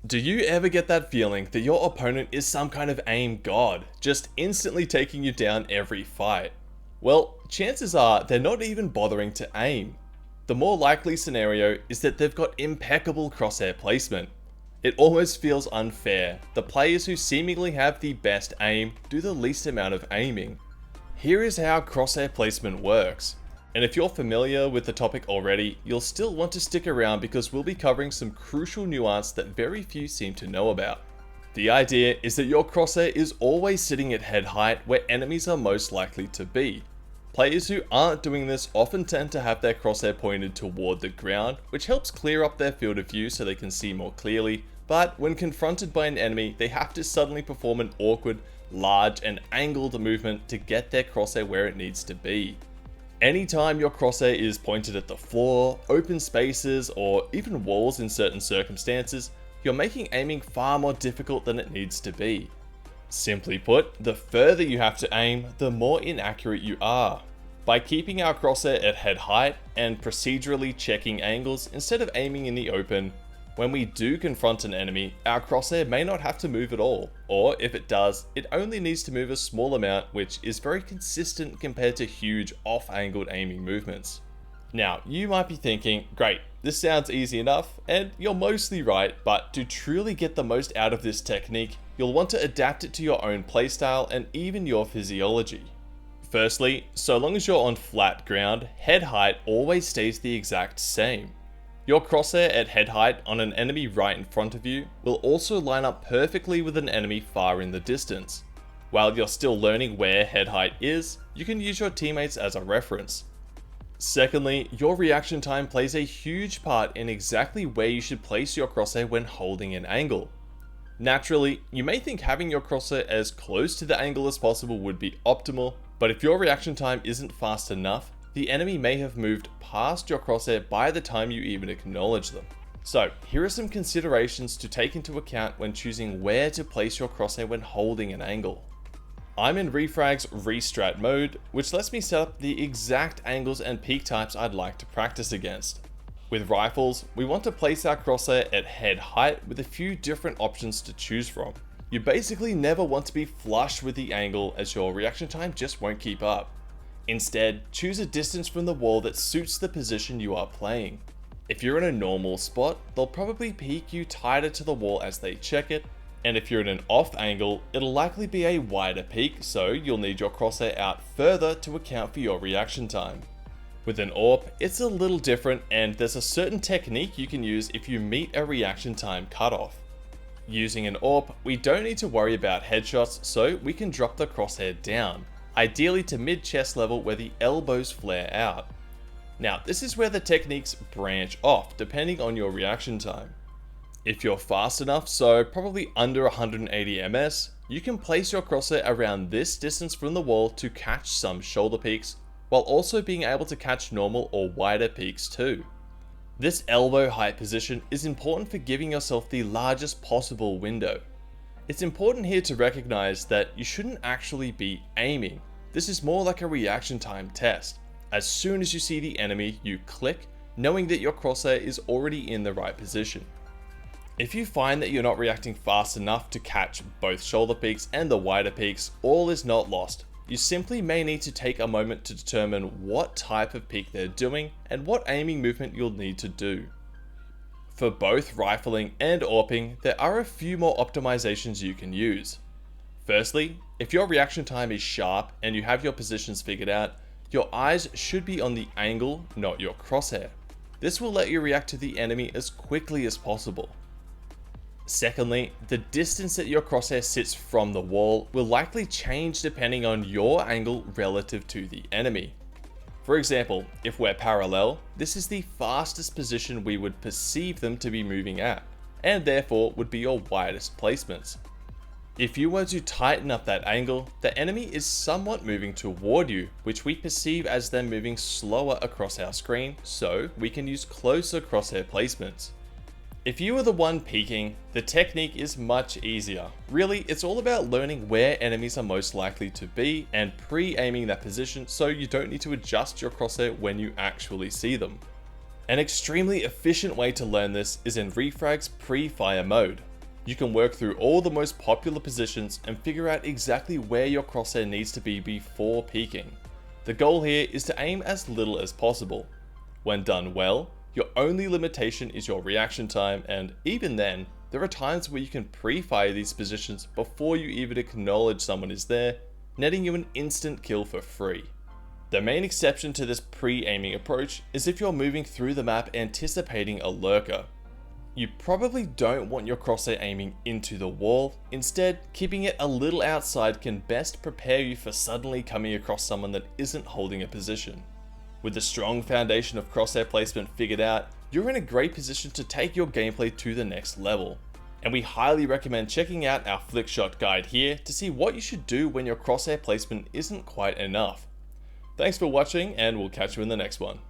Do you ever get that feeling that your opponent is some kind of aim god, just instantly taking you down every fight? Well, chances are they're not even bothering to aim. The more likely scenario is that they've got impeccable crosshair placement. It almost feels unfair. The players who seemingly have the best aim do the least amount of aiming. Here is how crosshair placement works. And if you're familiar with the topic already, you'll still want to stick around because we'll be covering some crucial nuance that very few seem to know about. The idea is that your crosshair is always sitting at head height where enemies are most likely to be. Players who aren't doing this often tend to have their crosshair pointed toward the ground, which helps clear up their field of view so they can see more clearly, but when confronted by an enemy, they have to suddenly perform an awkward, large and angled movement to get their crosshair where it needs to be. Anytime your crosshair is pointed at the floor, open spaces, or even walls in certain circumstances, you're making aiming far more difficult than it needs to be. Simply put, the further you have to aim, the more inaccurate you are. By keeping our crosshair at head height and procedurally checking angles instead of aiming in the open, when we do confront an enemy, our crosshair may not have to move at all, or if it does, it only needs to move a small amount, which is very consistent compared to huge off-angled aiming movements. Now, you might be thinking, great, this sounds easy enough, and you're mostly right, but to truly get the most out of this technique, you'll want to adapt it to your own playstyle and even your physiology. Firstly, so long as you're on flat ground, head height always stays the exact same. Your crosshair at head height on an enemy right in front of you will also line up perfectly with an enemy far in the distance. While you're still learning where head height is, you can use your teammates as a reference. Secondly, your reaction time plays a huge part in exactly where you should place your crosshair when holding an angle. Naturally, you may think having your crosshair as close to the angle as possible would be optimal, but if your reaction time isn't fast enough, the enemy may have moved past your crosshair by the time you even acknowledge them. So, here are some considerations to take into account when choosing where to place your crosshair when holding an angle. I'm in Refrag's Restrat mode, which lets me set up the exact angles and peak types I'd like to practice against. With rifles, we want to place our crosshair at head height with a few different options to choose from. You basically never want to be flush with the angle as your reaction time just won't keep up. Instead, choose a distance from the wall that suits the position you are playing. If you're in a normal spot, they'll probably peek you tighter to the wall as they check it, and if you're in an off angle, it'll likely be a wider peek, so you'll need your crosshair out further to account for your reaction time. With an AWP, it's a little different, and there's a certain technique you can use if you meet a reaction time cutoff. Using an AWP, we don't need to worry about headshots, so we can drop the crosshair down, ideally to mid-chest level where the elbows flare out. Now, this is where the techniques branch off depending on your reaction time. If you're fast enough, so probably under 180 ms, you can place your crosshair around this distance from the wall to catch some shoulder peaks, while also being able to catch normal or wider peaks too. This elbow height position is important for giving yourself the largest possible window. It's important here to recognize that you shouldn't actually be aiming. This is more like a reaction time test. As soon as you see the enemy, you click, knowing that your crosshair is already in the right position. If you find that you're not reacting fast enough to catch both shoulder peaks and the wider peaks, all is not lost. You simply may need to take a moment to determine what type of peak they're doing and what aiming movement you'll need to do. For both rifling and AWPing, there are a few more optimizations you can use. Firstly, if your reaction time is sharp and you have your positions figured out, your eyes should be on the angle, not your crosshair. This will let you react to the enemy as quickly as possible. Secondly, the distance that your crosshair sits from the wall will likely change depending on your angle relative to the enemy. For example, if we're parallel, this is the fastest position we would perceive them to be moving at, and therefore would be your widest placements. If you were to tighten up that angle, the enemy is somewhat moving toward you, which we perceive as them moving slower across our screen, so we can use closer crosshair placements. If you are the one peeking, the technique is much easier. Really, it's all about learning where enemies are most likely to be and pre-aiming that position so you don't need to adjust your crosshair when you actually see them. An extremely efficient way to learn this is in Refrag's pre-fire mode. You can work through all the most popular positions and figure out exactly where your crosshair needs to be before peaking. The goal here is to aim as little as possible. When done well, your only limitation is your reaction time, and even then, there are times where you can pre-fire these positions before you even acknowledge someone is there, netting you an instant kill for free. The main exception to this pre-aiming approach is if you're moving through the map anticipating a lurker. You probably don't want your crosshair aiming into the wall. Instead, keeping it a little outside can best prepare you for suddenly coming across someone that isn't holding a position. With a strong foundation of crosshair placement figured out, you're in a great position to take your gameplay to the next level. And we highly recommend checking out our flickshot guide here to see what you should do when your crosshair placement isn't quite enough. Thanks for watching, and we'll catch you in the next one.